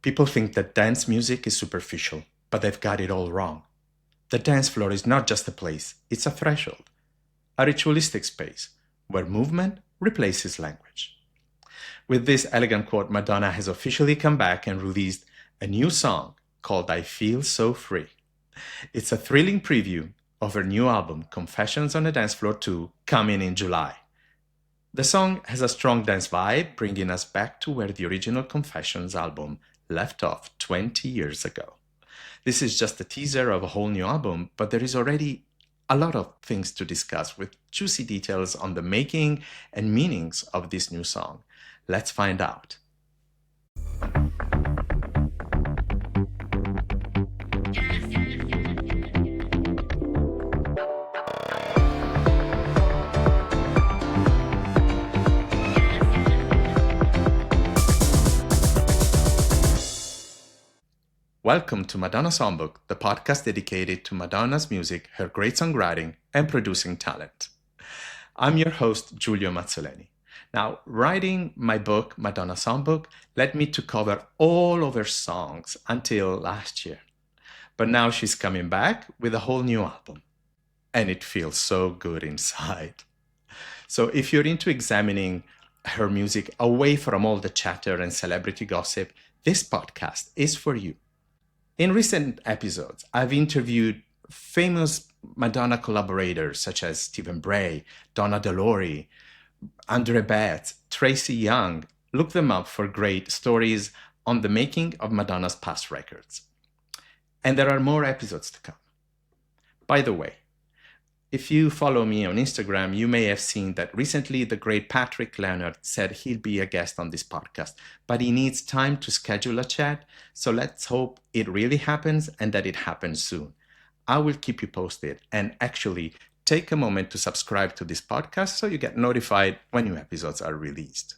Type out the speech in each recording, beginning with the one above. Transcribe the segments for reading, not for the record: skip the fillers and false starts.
People think that dance music is superficial, but they've got it all wrong. The dance floor is not just a place, it's a threshold, a ritualistic space where movement replaces language. With this elegant quote, Madonna has officially come back and released a new song called I Feel So Free. It's a thrilling preview of her new album, Confessions on the Dance Floor 2, coming in July. The song has a strong dance vibe, bringing us back to where the original Confessions album left off 20 years ago. This is just a teaser of a whole new album, but there is already a lot of things to discuss with juicy details on the making and meanings of this new song. Let's find out. Welcome to Madonna Songbook, the podcast dedicated to Madonna's music, her great songwriting, and producing talent. I'm your host, Giulio Mazzoleni. Now, writing my book, Madonna Songbook, led me to cover all of her songs until last year. But now she's coming back with a whole new album, and it feels so good inside. So if you're into examining her music away from all the chatter and celebrity gossip, this podcast is for you. In recent episodes, I've interviewed famous Madonna collaborators such as Stephen Bray, Donna DeLore, Andre Betts, Tracy Young. Look them up for great stories on the making of Madonna's past records. And there are more episodes to come. By the way, if you follow me on Instagram, you may have seen that recently the great Patrick Leonard said he'll be a guest on this podcast, but he needs time to schedule a chat, so let's hope it really happens and that it happens soon. I will keep you posted, and actually take a moment to subscribe to this podcast so you get notified when new episodes are released.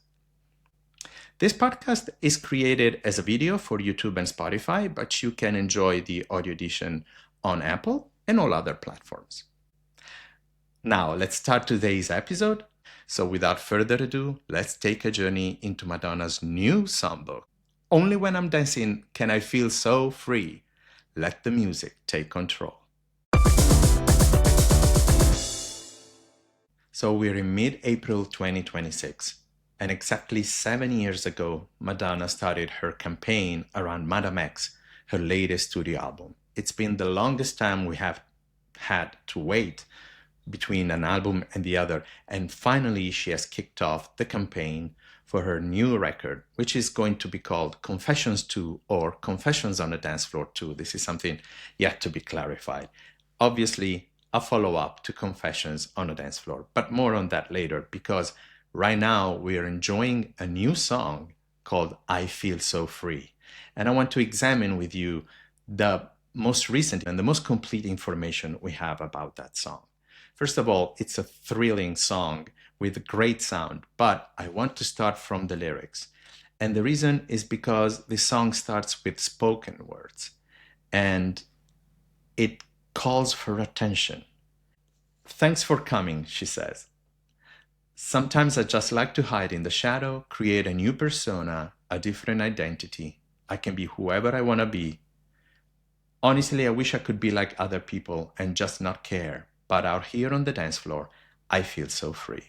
This podcast is created as a video for YouTube and Spotify, but you can enjoy the audio edition on Apple and all other platforms. Now, let's start today's episode. So without further ado, let's take a journey into Madonna's new songbook. Only when I'm dancing can I feel so free. Let the music take control. So we're in mid-April 2026, and exactly 7 years ago, Madonna started her campaign around Madame X, her latest studio album. It's been the longest time we have had to wait between an album and the other, and finally she has kicked off the campaign for her new record, which is going to be called Confessions 2 or Confessions on the Dance Floor 2. This is something yet to be clarified. Obviously, a follow-up to Confessions on the Dance Floor, but more on that later, because right now we are enjoying a new song called I Feel So Free. And I want to examine with you the most recent and the most complete information we have about that song. First of all, it's a thrilling song with great sound, but I want to start from the lyrics. And the reason is because the song starts with spoken words, and it calls for attention. Thanks for coming, she says. Sometimes I just like to hide in the shadow, create a new persona, a different identity. I can be whoever I want to be. Honestly, I wish I could be like other people and just not care. But out here on the dance floor, I feel so free.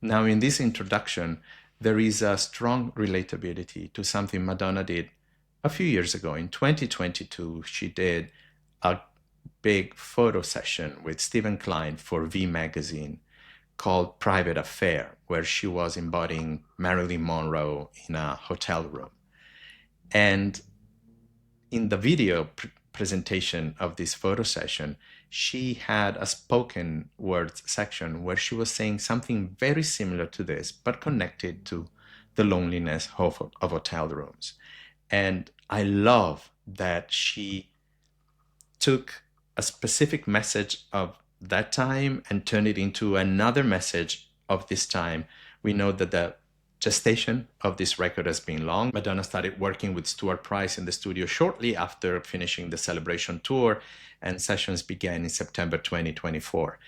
Now, in this introduction, there is a strong relatability to something Madonna did a few years ago. In 2022, she did a big photo session with Stephen Klein for V magazine called Private Affair, where she was embodying Marilyn Monroe in a hotel room. And in the video presentation of this photo session, she had a spoken words section where she was saying something very similar to this, but connected to the loneliness of hotel rooms. And I love that she took a specific message of that time and turned it into another message of this time. We know that the gestation of this record has been long. Madonna started working with Stuart Price in the studio shortly after finishing the Celebration tour, and sessions began in September 2024.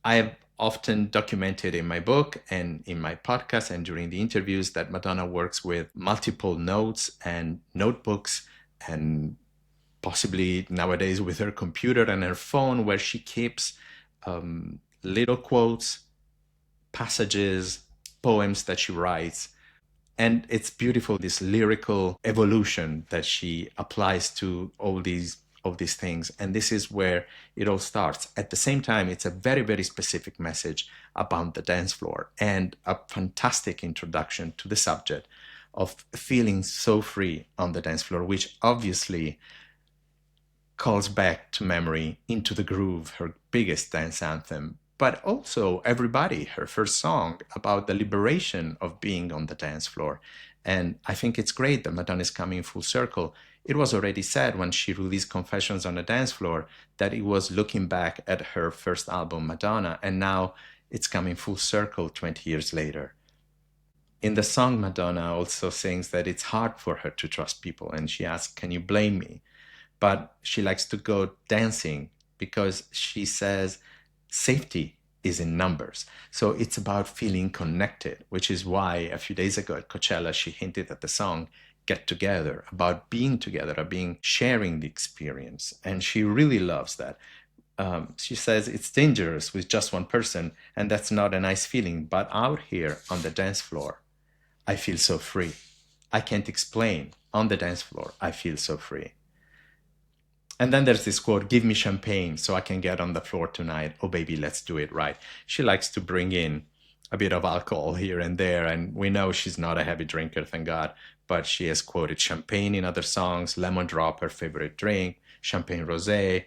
I have often documented in my book and in my podcast and during the interviews that Madonna works with multiple notes and notebooks, and possibly nowadays with her computer and her phone, where she keeps little quotes, passages, poems that she writes. And it's beautiful, this lyrical evolution that she applies to all these things. And this is where it all starts. At the same time, it's a very, very specific message about the dance floor and a fantastic introduction to the subject of feeling so free on the dance floor, which obviously calls back to memory Into the Groove, her biggest dance anthem, but also Everybody, her first song about the liberation of being on the dance floor. And I think it's great that Madonna is coming full circle. It was already said when she released Confessions on the Dance Floor that it was looking back at her first album, Madonna, and now it's coming full circle 20 years later. In the song, Madonna also sings that it's hard for her to trust people, and she asks, "Can you blame me?" But she likes to go dancing because she says safety is in numbers. So it's about feeling connected, which is why a few days ago at Coachella, she hinted at the song Get Together, about being together, about sharing the experience. And she really loves that. She says it's dangerous with just one person, and that's not a nice feeling. But out here on the dance floor, I feel so free. I can't explain. On the dance floor, I feel so free. And then there's this quote, "Give me champagne so I can get on the floor tonight. Oh, baby, let's do it right." She likes to bring in a bit of alcohol here and there. And we know she's not a heavy drinker, thank God. But she has quoted champagne in other songs, Lemon Drop, her favorite drink, Champagne Rosé.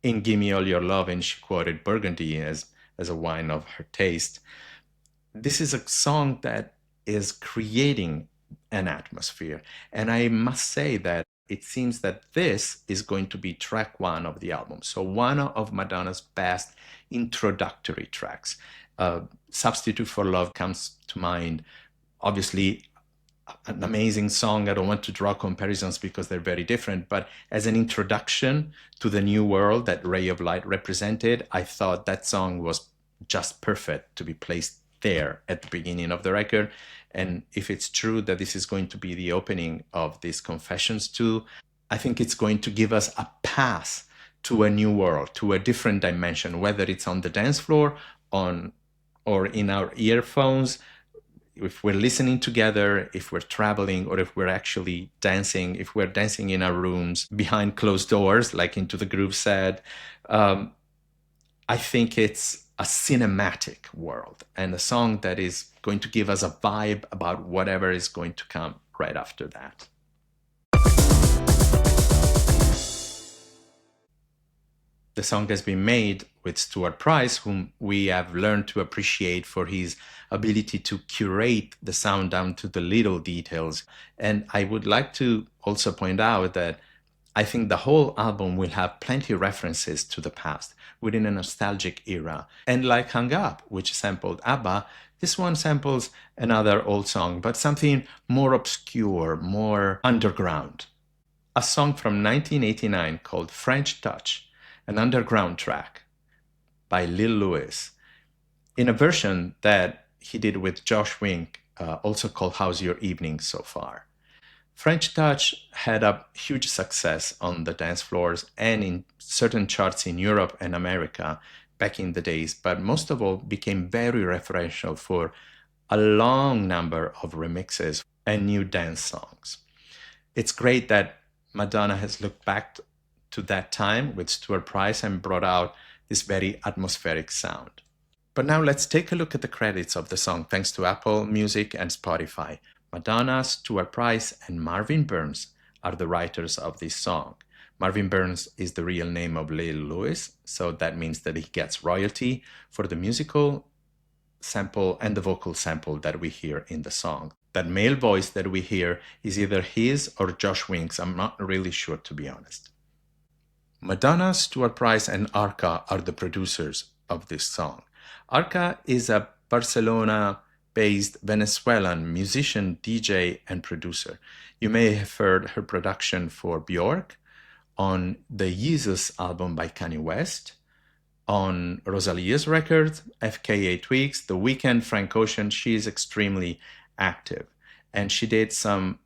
In Gimme All Your Love, and she quoted Burgundy as a wine of her taste. This is a song that is creating an atmosphere. And I must say that it seems that this is going to be track one of the album. So one of Madonna's best introductory tracks. Substitute for Love comes to mind. Obviously, an amazing song. I don't want to draw comparisons because they're very different, but as an introduction to the new world that Ray of Light represented, I thought that song was just perfect to be placed there at the beginning of the record. And if it's true that this is going to be the opening of this Confessions too, I think it's going to give us a pass to a new world, to a different dimension, whether it's on the dance floor, or in our earphones, if we're listening together, if we're traveling, or if we're actually dancing, if we're dancing in our rooms behind closed doors, like Into the Groove said. I think it's a cinematic world and a song that is going to give us a vibe about whatever is going to come right after that. The song has been made with Stuart Price, whom we have learned to appreciate for his ability to curate the sound down to the little details. And I would like to also point out that I think the whole album will have plenty of references to the past within a nostalgic era. And like Hung Up, which sampled ABBA, this one samples another old song, but something more obscure, more underground. A song from 1989 called French Touch, an underground track by Lil Louis, in a version that he did with Josh Wink, also called How's Your Evening So Far. French Touch had a huge success on the dance floors and in certain charts in Europe and America back in the days, but most of all became very referential for a long number of remixes and new dance songs. It's great that Madonna has looked back to that time with Stuart Price and brought out this very atmospheric sound. But now let's take a look at the credits of the song thanks to Apple Music and Spotify. Madonna, Stuart Price, and Marvin Burns are the writers of this song. Marvin Burns is the real name of Lil Louis, so that means that he gets royalty for the musical sample and the vocal sample that we hear in the song. That male voice that we hear is either his or Josh Wink's. I'm not really sure, to be honest. Madonna, Stuart Price, and Arca are the producers of this song. Arca is a Barcelona-based Venezuelan musician, DJ, and producer. You may have heard her production for Björk on the Jesus album by Kanye West, on Rosalia's record, FKA Twigs, The Weeknd, Frank Ocean. She is extremely active. And she did some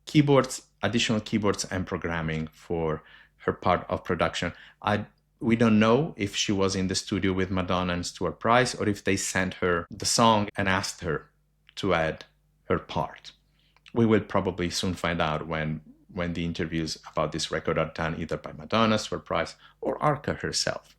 keyboards, additional keyboards and programming for her part of production. We don't know if she was in the studio with Madonna and Stuart Price or if they sent her the song and asked her to add her part. We will probably soon find out when the interviews about this record are done, either by Madonna, Stuart Price, or Arca herself.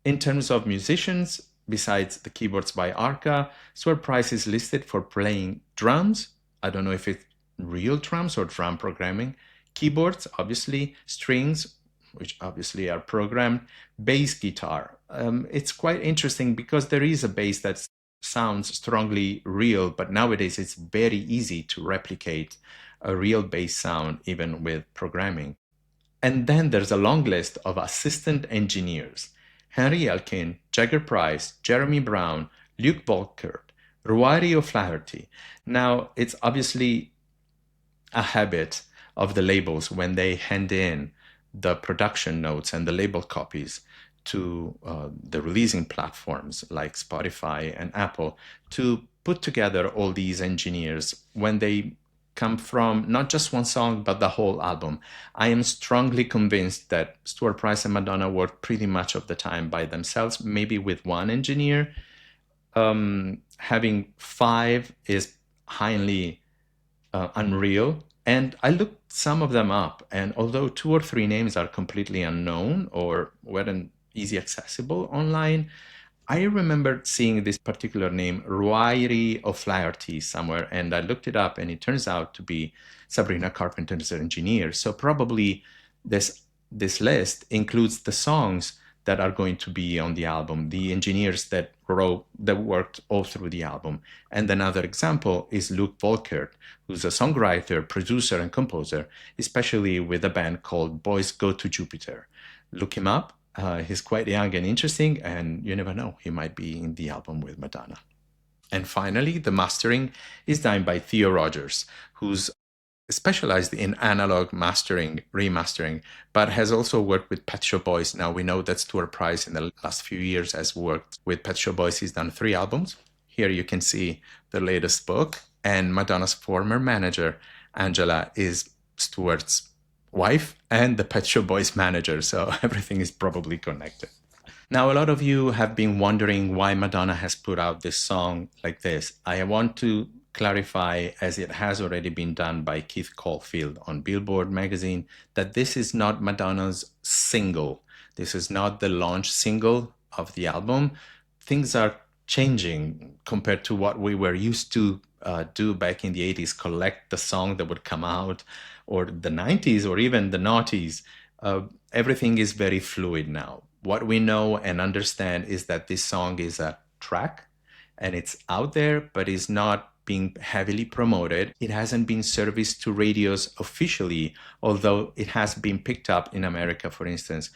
In terms of musicians, besides the keyboards by Arca, Stuart Price is listed for playing drums. I don't know if it's real drums or drum programming. Keyboards, obviously, strings, which obviously are programmed, bass guitar. It's quite interesting because there is a bass that sounds strongly real, but nowadays it's very easy to replicate a real bass sound even with programming. And then there's a long list of assistant engineers: Henry Elkin, Jagger Price, Jeremy Brown, Luke Volkert, Ruairi O'Flaherty. Now, it's obviously a habit of the labels when they hand in the production notes and the label copies to the releasing platforms like Spotify and Apple to put together all these engineers when they come from not just one song, but the whole album. I am strongly convinced that Stuart Price and Madonna worked pretty much of the time by themselves, maybe with one engineer. Having 5 is highly unreal. And I looked some of them up, and although 2 or 3 names are completely unknown or weren't easy accessible online, I remember seeing this particular name, Ruairi O'Flaherty, somewhere, and I looked it up, and it turns out to be Sabrina Carpenter's engineer. So probably this list includes the songs that are going to be on the album, the engineers that worked all through the album. And another example is Luke Volkert, who's a songwriter, producer, and composer, especially with a band called Boys Go to Jupiter. Look him up. He's quite young and interesting, and you never know, he might be in the album with Madonna. And finally, the mastering is done by Theo Rogers, who's specialized in analog mastering, remastering, but has also worked with Pet Shop Boys. Now, we know that Stuart Price in the last few years has worked with Pet Shop Boys. He's done 3 albums. Here you can see the latest book, and Madonna's former manager, Angela, is Stuart's wife and the Pet Shop Boys manager, so everything is probably connected. Now, a lot of you have been wondering why Madonna has put out this song like this. I want to clarify, as it has already been done by Keith Caulfield on Billboard magazine, that this is not Madonna's single. This is not the launch single of the album. Things are changing compared to what we were used to do back in the 80s, collect the song that would come out, or the 90s, or even the noughties. Everything is very fluid now. What we know and understand is that this song is a track, and it's out there, but it's not being heavily promoted. It hasn't been serviced to radios officially, although it has been picked up in America, for instance,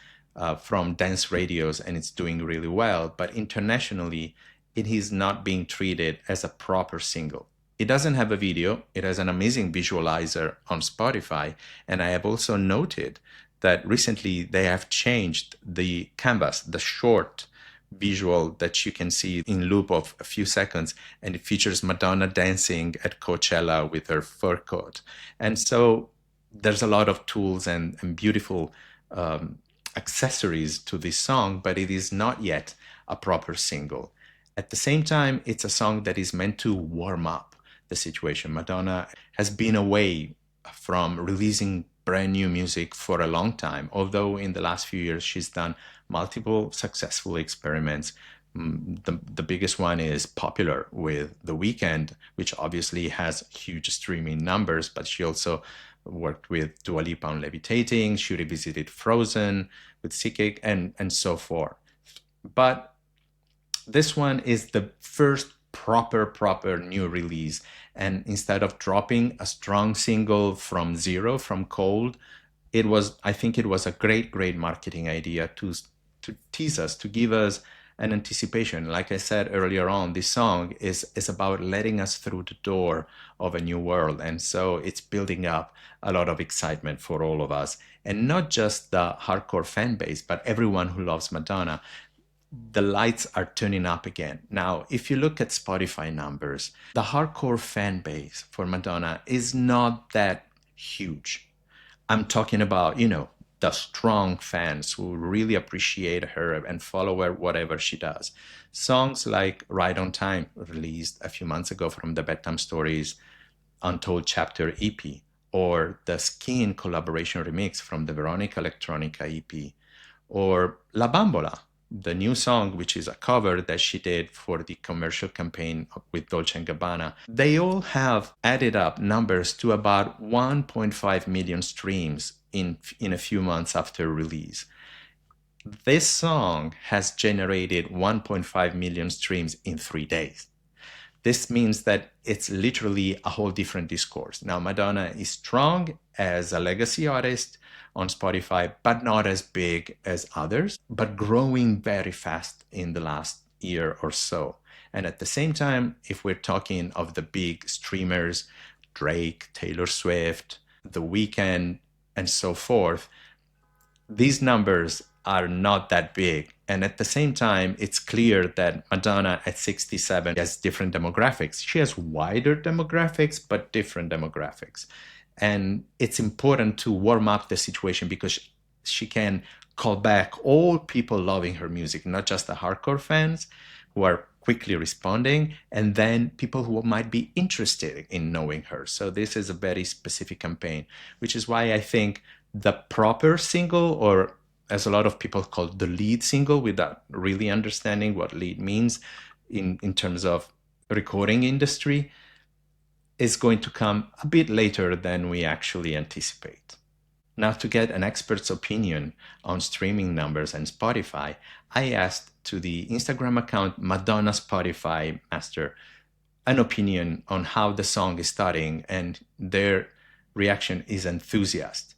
from dance radios, and it's doing really well. But internationally, it is not being treated as a proper single. It doesn't have a video. It has an amazing visualizer on Spotify. And I have also noted that recently they have changed the canvas, the short visual that you can see in loop of a few seconds, and it features Madonna dancing at Coachella with her fur coat. And so there's a lot of tools and beautiful accessories to this song, but it is not yet a proper single. At the same time, it's a song that is meant to warm up the situation. Madonna has been away from releasing brand new music for a long time, although in the last few years she's done multiple successful experiments. The biggest one is Popular with The Weeknd, which obviously has huge streaming numbers, but she also worked with Dua Lipa on Levitating. She revisited Frozen with Psychic, and so forth. But this one is the first proper new release, and instead of dropping a strong single from zero, from cold, I think it was a great marketing idea to tease us, to give us an anticipation. Like I said earlier on, this song is about letting us through the door of a new world. And so it's building up a lot of excitement for all of us. And not just the hardcore fan base, but everyone who loves Madonna. The lights are turning up again. Now, if you look at Spotify numbers, the hardcore fan base for Madonna is not that huge. I'm talking about, the strong fans who really appreciate her and follow her whatever she does. Songs like Right on Time, released a few months ago from the Bedtime Stories Untold Chapter EP, or the Skin collaboration remix from the Veronica Electronica EP, or La Bambola, the new song, which is a cover that she did for the commercial campaign with Dolce & Gabbana. They all have added up numbers to about 1.5 million streams in a few months after release. This song has generated 1.5 million streams in 3 days. This means that it's literally a whole different discourse. Now, Madonna is strong as a legacy artist on Spotify, but not as big as others, but growing very fast in the last year or so. And at the same time, if we're talking of the big streamers, Drake, Taylor Swift, The Weeknd, and so forth, these numbers are not that big. And at the same time, it's clear that Madonna at 67 has different demographics. She has wider demographics, but different demographics. And it's important to warm up the situation because she can call back all people loving her music, not just the hardcore fans who are quickly responding, and then people who might be interested in knowing her. So this is a very specific campaign, which is why I think the proper single, or as a lot of people call the lead single without really understanding what lead means in terms of recording industry, is going to come a bit later than we actually anticipate. Now, to get an expert's opinion on streaming numbers and Spotify, I asked to the Instagram account Madonna Spotify Master an opinion on how the song is starting, and their reaction is enthusiastic.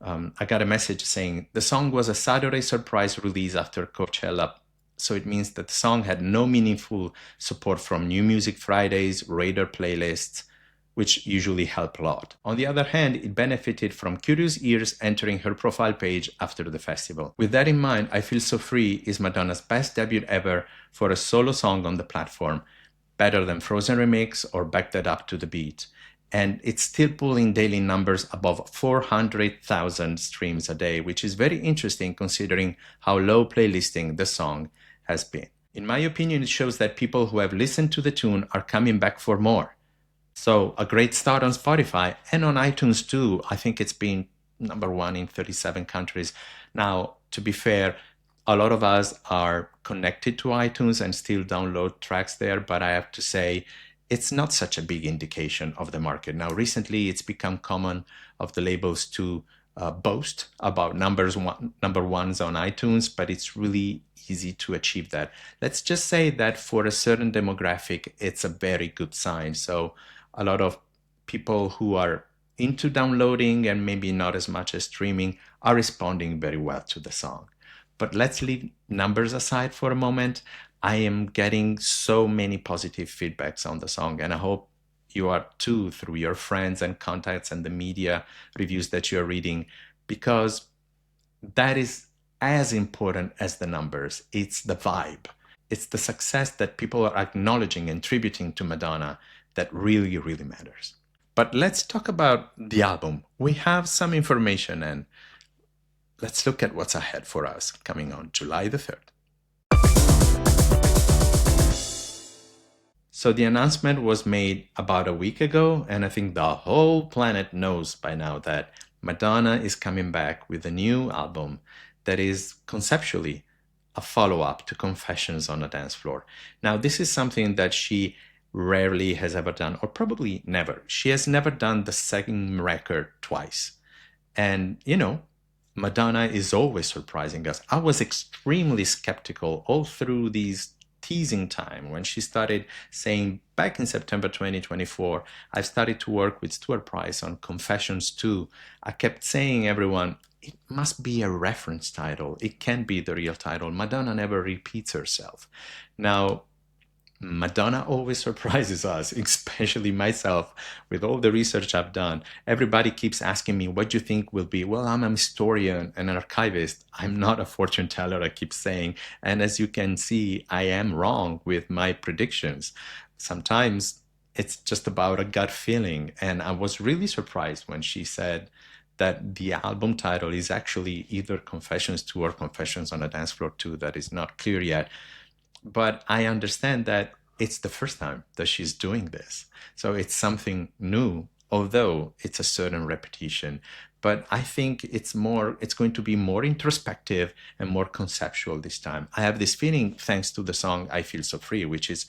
I got a message saying the song was a Saturday surprise release after Coachella, so it means that the song had no meaningful support from New Music Fridays, radar playlists, which usually help a lot. On the other hand, it benefited from curious ears entering her profile page after the festival. With that in mind, I Feel So Free is Madonna's best debut ever for a solo song on the platform, better than Frozen Remix or Back That Up to the Beat. And it's still pulling daily numbers above 400,000 streams a day, which is very interesting considering how low playlisting the song has been. In my opinion, it shows that people who have listened to the tune are coming back for more. So a great start on Spotify and on iTunes too. I think it's been #1 in 37 countries. Now, to be fair, a lot of us are connected to iTunes and still download tracks there, but I have to say, it's not such a big indication of the market. Now, recently, it's become common of the labels to boast about number ones on iTunes, but it's really easy to achieve that. Let's just say that for a certain demographic, it's a very good sign. So a lot of people who are into downloading and maybe not as much as streaming are responding very well to the song. But let's leave numbers aside for a moment. I am getting so many positive feedbacks on the song, and I hope you are too, through your friends and contacts and the media reviews that you're reading, because that is as important as the numbers. It's the vibe. It's the success that people are acknowledging and tributing to Madonna that really, really matters. But let's talk about the album. We have some information, and let's look at what's ahead for us coming on July the 3rd. So the announcement was made about a week ago, and I think the whole planet knows by now that Madonna is coming back with a new album that is conceptually a follow-up to Confessions on a Dance Floor. Now, this is something that she rarely has ever done, or probably never. She has never done the same record twice. And, Madonna is always surprising us. I was extremely skeptical all through these teasing time when she started saying back in September 2024, I've started to work with Stuart Price on Confessions 2. I kept saying everyone, it must be a reference title. It can't be the real title. Madonna never repeats herself. Now, Madonna always surprises us, especially myself, with all the research I've done. Everybody keeps asking me, what do you think will be? Well, I'm a historian and an archivist. I'm not a fortune teller, I keep saying. And as you can see, I am wrong with my predictions. Sometimes it's just about a gut feeling. And I was really surprised when she said that the album title is actually either Confessions 2 or Confessions on a Dance Floor 2. That is not clear yet. But I understand that it's the first time that she's doing this. So it's something new, although it's a certain repetition. But I think it's going to be more introspective and more conceptual this time. I have this feeling thanks to the song I Feel So Free, which is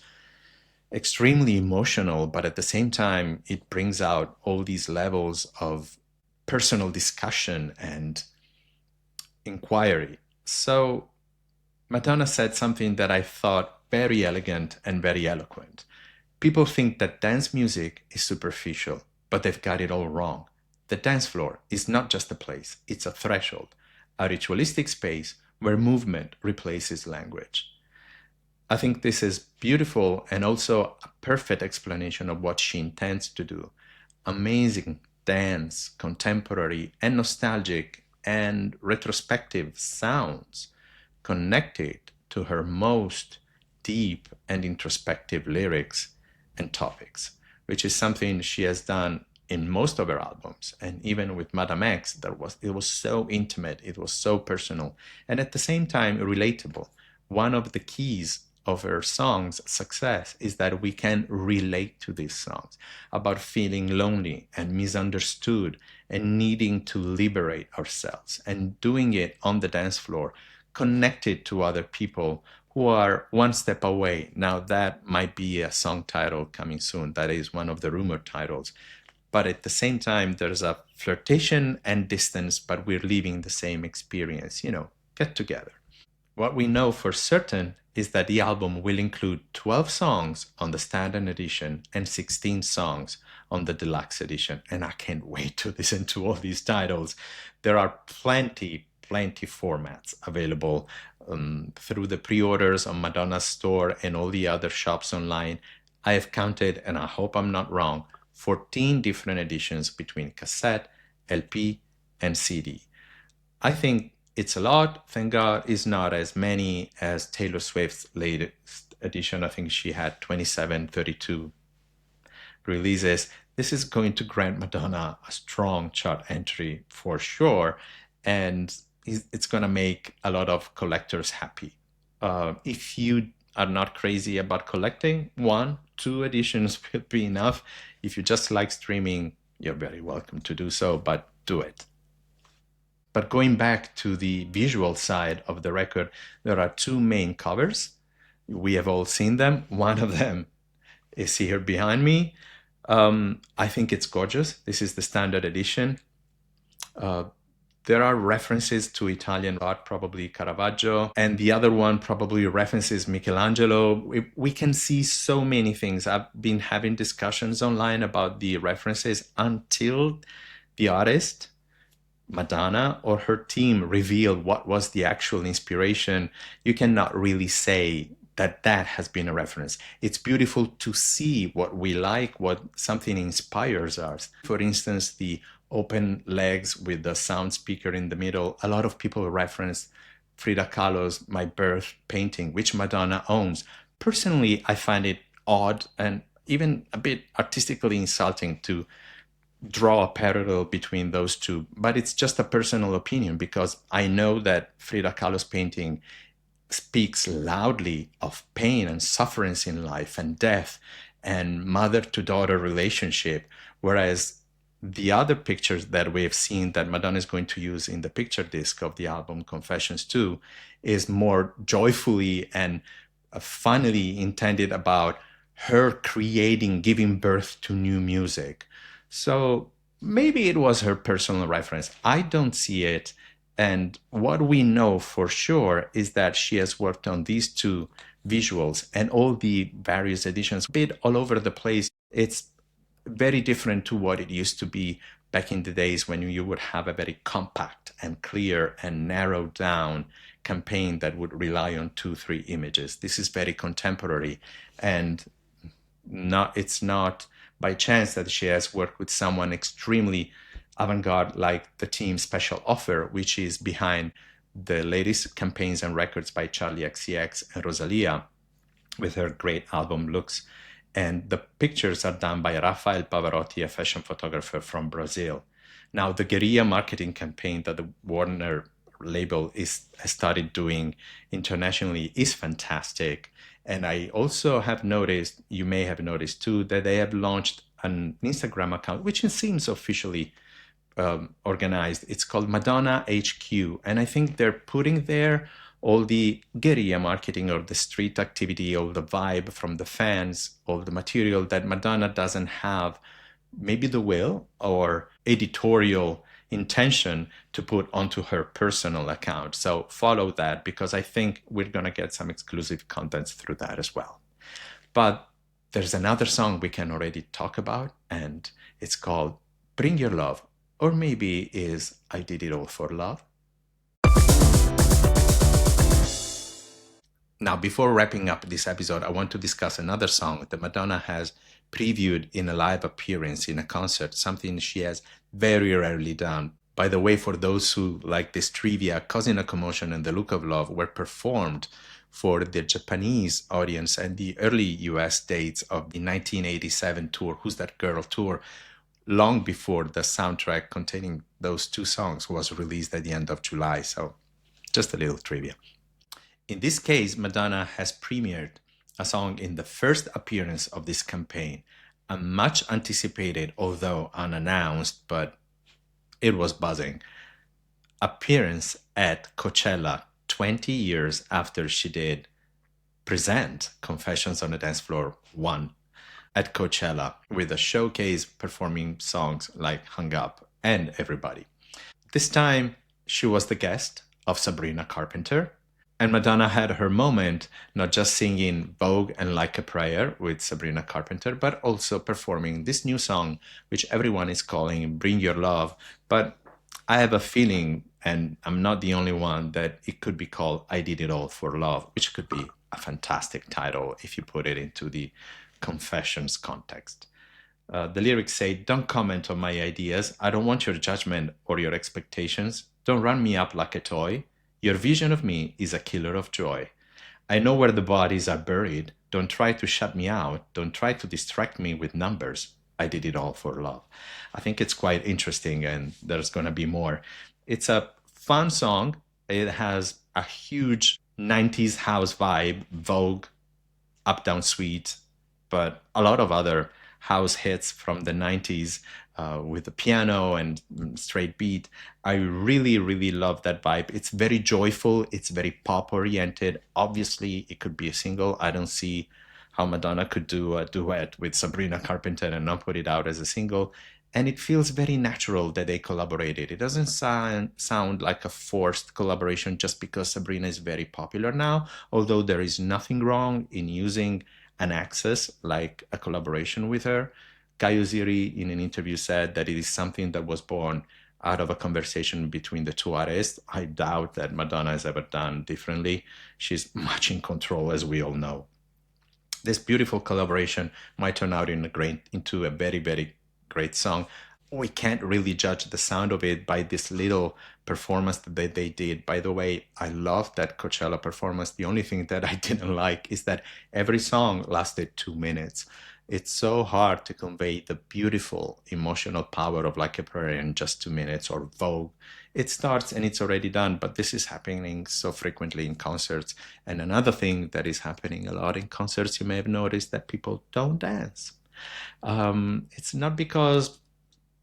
extremely emotional, but at the same time, it brings out all these levels of personal discussion and inquiry. So Madonna said something that I thought very elegant and very eloquent. People think that dance music is superficial, but they've got it all wrong. The dance floor is not just a place, it's a threshold, a ritualistic space where movement replaces language. I think this is beautiful and also a perfect explanation of what she intends to do. Amazing dance, contemporary and nostalgic and retrospective sounds connected to her most deep and introspective lyrics and topics, which is something she has done in most of her albums. And even with Madame X, it was so intimate, it was so personal, and at the same time relatable. One of the keys of her songs' success is that we can relate to these songs about feeling lonely and misunderstood and needing to liberate ourselves and doing it on the dance floor, connected to other people who are one step away. Now, that might be a song title coming soon. That is one of the rumored titles. But at the same time, there's a flirtation and distance, but we're living the same experience, get together. What we know for certain is that the album will include 12 songs on the standard edition and 16 songs on the deluxe edition. And I can't wait to listen to all these titles. There are plenty formats available through the pre-orders on Madonna's store and all the other shops online. I have counted, and I hope I'm not wrong, 14 different editions between cassette, LP, and CD. I think it's a lot. Thank God it's not as many as Taylor Swift's latest edition. I think she had 27, 32 releases. This is going to grant Madonna a strong chart entry for sure. And it's going to make a lot of collectors happy. If you are not crazy about collecting, 1-2 editions will be enough. If you just like streaming, you're very welcome to do so, but do it. But going back to the visual side of the record, there are 2 main covers. We have all seen them. One of them is here behind me. I think it's gorgeous. This is the standard edition. There are references to Italian art, probably Caravaggio, and the other one probably references Michelangelo. We can see so many things. I've been having discussions online about the references until the artist, Madonna, or her team revealed what was the actual inspiration. You cannot really say that has been a reference. It's beautiful to see what we like, what something inspires us. For instance, the open legs with the sound speaker in the middle. A lot of people reference Frida Kahlo's My Birth painting, which Madonna owns. Personally, I find it odd and even a bit artistically insulting to draw a parallel between those two, but it's just a personal opinion because I know that Frida Kahlo's painting speaks loudly of pain and sufferance in life and death and mother-to-daughter relationship, whereas the other pictures that we have seen that Madonna is going to use in the picture disc of the album Confessions 2 is more joyfully and funnily intended about her creating, giving birth to new music. So maybe it was her personal reference. I don't see it. And what we know for sure is that she has worked on these 2 visuals and all the various editions, a bit all over the place. It's very different to what it used to be back in the days when you would have a very compact and clear and narrowed down campaign that would rely on 2, 3 images. This is very contemporary, and it's not by chance that she has worked with someone extremely avant-garde like the team Special Offer, which is behind the latest campaigns and records by Charlie XCX and Rosalia with her great album Looks. And the pictures are done by Rafael Pavarotti, a fashion photographer from Brazil. Now, the guerrilla marketing campaign that the Warner label has started doing internationally is fantastic. And I also have noticed, you may have noticed too, that they have launched an Instagram account, which seems officially organized. It's called Madonna HQ. And I think they're putting there all the guerrilla marketing or the street activity or the vibe from the fans of the material that Madonna doesn't have maybe the will or editorial intention to put onto her personal account. So follow that, because I think we're going to get some exclusive contents through that as well. But there's another song we can already talk about, and it's called Bring Your Love, or maybe is I Did It All for Love. Now, before wrapping up this episode, I want to discuss another song that Madonna has previewed in a live appearance in a concert, something she has very rarely done. By the way, for those who like this trivia, Causing a Commotion and The Look of Love were performed for the Japanese audience and the early US dates of the 1987 tour, Who's That Girl tour, long before the soundtrack containing those two songs was released at the end of July. So just a little trivia. In this case, Madonna has premiered a song in the first appearance of this campaign, a much anticipated, although unannounced, but it was buzzing, appearance at Coachella 20 years after she did present Confessions on the Dance Floor 1 at Coachella, with a showcase performing songs like Hung Up and Everybody. This time, she was the guest of Sabrina Carpenter, and Madonna had her moment, not just singing Vogue and Like a Prayer with Sabrina Carpenter, but also performing this new song, which everyone is calling Bring Your Love. But I have a feeling, and I'm not the only one, that it could be called I Did It All for Love, which could be a fantastic title if you put it into the Confessions context. The lyrics say, "Don't comment on my ideas. I don't want your judgment or your expectations. Don't run me up like a toy. Your vision of me is a killer of joy. I know where the bodies are buried. Don't try to shut me out. Don't try to distract me with numbers. I did it all for love." I think it's quite interesting, and there's going to be more. It's a fun song. It has a huge 90s house vibe, Vogue, Uptown Suite, but a lot of other house hits from the 90s with the piano and straight beat. I really, really love that vibe. It's very joyful. It's very pop oriented. Obviously, it could be a single. I don't see how Madonna could do a duet with Sabrina Carpenter and not put it out as a single. And it feels very natural that they collaborated. It doesn't sound like a forced collaboration just because Sabrina is very popular now, although there is nothing wrong in using an access like a collaboration with her. Guy Oziri in an interview said that it is something that was born out of a conversation between the two artists. I doubt that Madonna has ever done differently. She's much in control, as we all know. This beautiful collaboration might turn out into a very, very great song. We can't really judge the sound of it by this little performance that they did. By the way, I loved that Coachella performance. The only thing that I didn't like is that every song lasted 2 minutes. It's so hard to convey the beautiful emotional power of Like a Prayer in just 2 minutes, or Vogue. It starts and it's already done, but this is happening so frequently in concerts. And another thing that is happening a lot in concerts, you may have noticed, that people don't dance. It's not because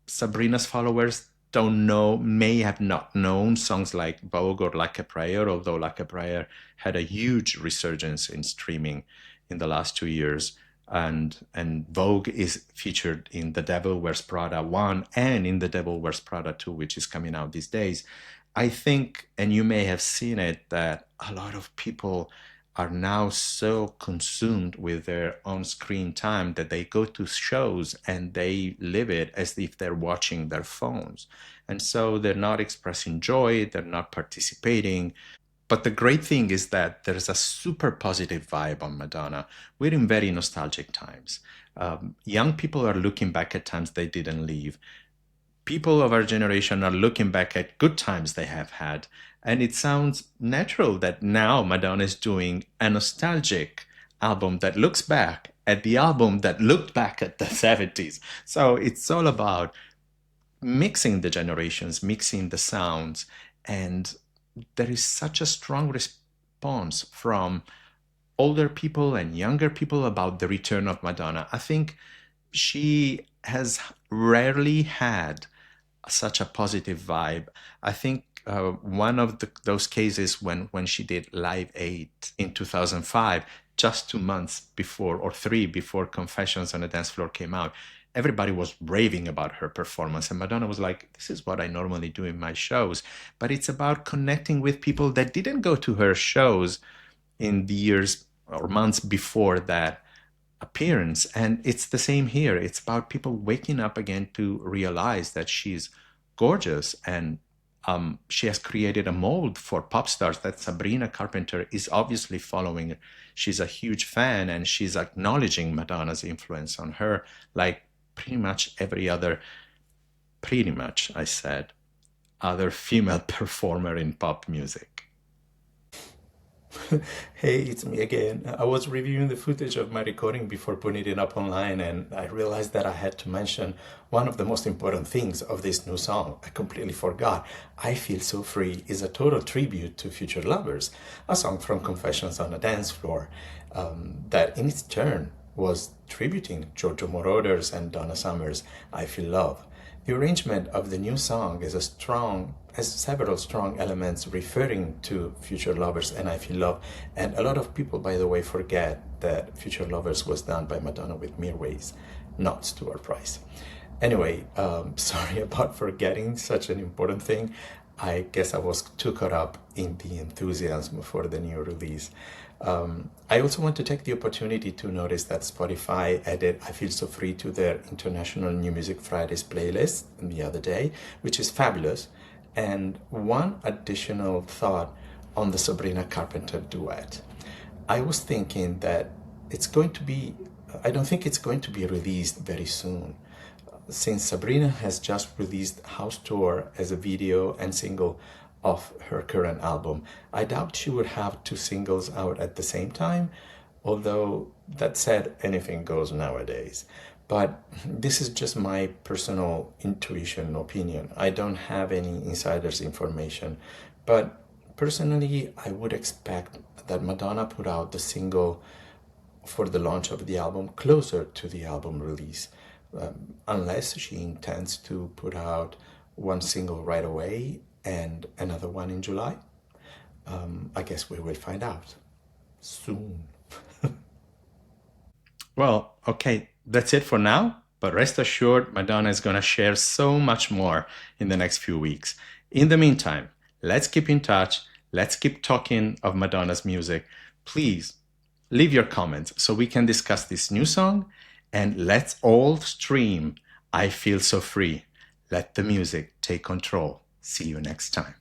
Sabrina's followers may have not known songs like Vogue or Like a Prayer, although Like a Prayer had a huge resurgence in streaming in the last 2 years. And Vogue is featured in The Devil Wears Prada 1 and in The Devil Wears Prada 2, which is coming out these days. I think, and you may have seen it, that a lot of people are now so consumed with their own screen time that they go to shows and they live it as if they're watching their phones. And so they're not expressing joy, they're not participating. But the great thing is that there's a super positive vibe on Madonna. We're in very nostalgic times. Young people are looking back at times they didn't live. People of our generation are looking back at good times they have had. And it sounds natural that now Madonna is doing a nostalgic album that looks back at the album that looked back at the 70s. So it's all about mixing the generations, mixing the sounds. And there is such a strong response from older people and younger people about the return of Madonna. I think she has rarely had such a positive vibe. I think one of those cases when she did Live 8 in 2005, just 2 months before or three before Confessions on a Dance Floor came out, everybody was raving about her performance. And Madonna was like, this is what I normally do in my shows. But it's about connecting with people that didn't go to her shows in the years or months before that appearance. And it's the same here. It's about people waking up again to realize that she's gorgeous, and she has created a mold for pop stars that Sabrina Carpenter is obviously following. She's a huge fan, and she's acknowledging Madonna's influence on her, like pretty much every other, pretty much, I said, other female performer in pop music. Hey, it's me again. I was reviewing the footage of my recording before putting it up online, and I realized that I had to mention one of the most important things of this new song. I completely forgot. I Feel So Free is a total tribute to Future Lovers, a song from Confessions on a Dance Floor that in its turn was tributing Giorgio Moroder's and Donna Summer's I Feel Love. The arrangement of the new song has several strong elements referring to Future Lovers and I Feel Love, and a lot of people, by the way, forget that Future Lovers was done by Madonna with Mirwais, not Stuart Price. Anyway, sorry about forgetting such an important thing. I guess I was too caught up in the enthusiasm for the new release. I also want to take the opportunity to notice that Spotify added I Feel So Free to their International New Music Fridays playlist the other day, which is fabulous. And one additional thought on the Sabrina Carpenter duet. I was thinking that I don't think it's going to be released very soon. Since Sabrina has just released House Tour as a video and single of her current album, I doubt she would have two singles out at the same time, although that said, anything goes nowadays. But this is just my personal intuition opinion. I don't have any insider's information, but personally, I would expect that Madonna put out the single for the launch of the album closer to the album release, unless she intends to put out one single right away and another one in July. I guess we will find out soon. Well, okay, that's it for now. But rest assured, Madonna is going to share so much more in the next few weeks. In the meantime, let's keep in touch. Let's keep talking of Madonna's music. Please leave your comments so we can discuss this new song, and let's all stream I Feel So Free. Let the music take control. See you next time.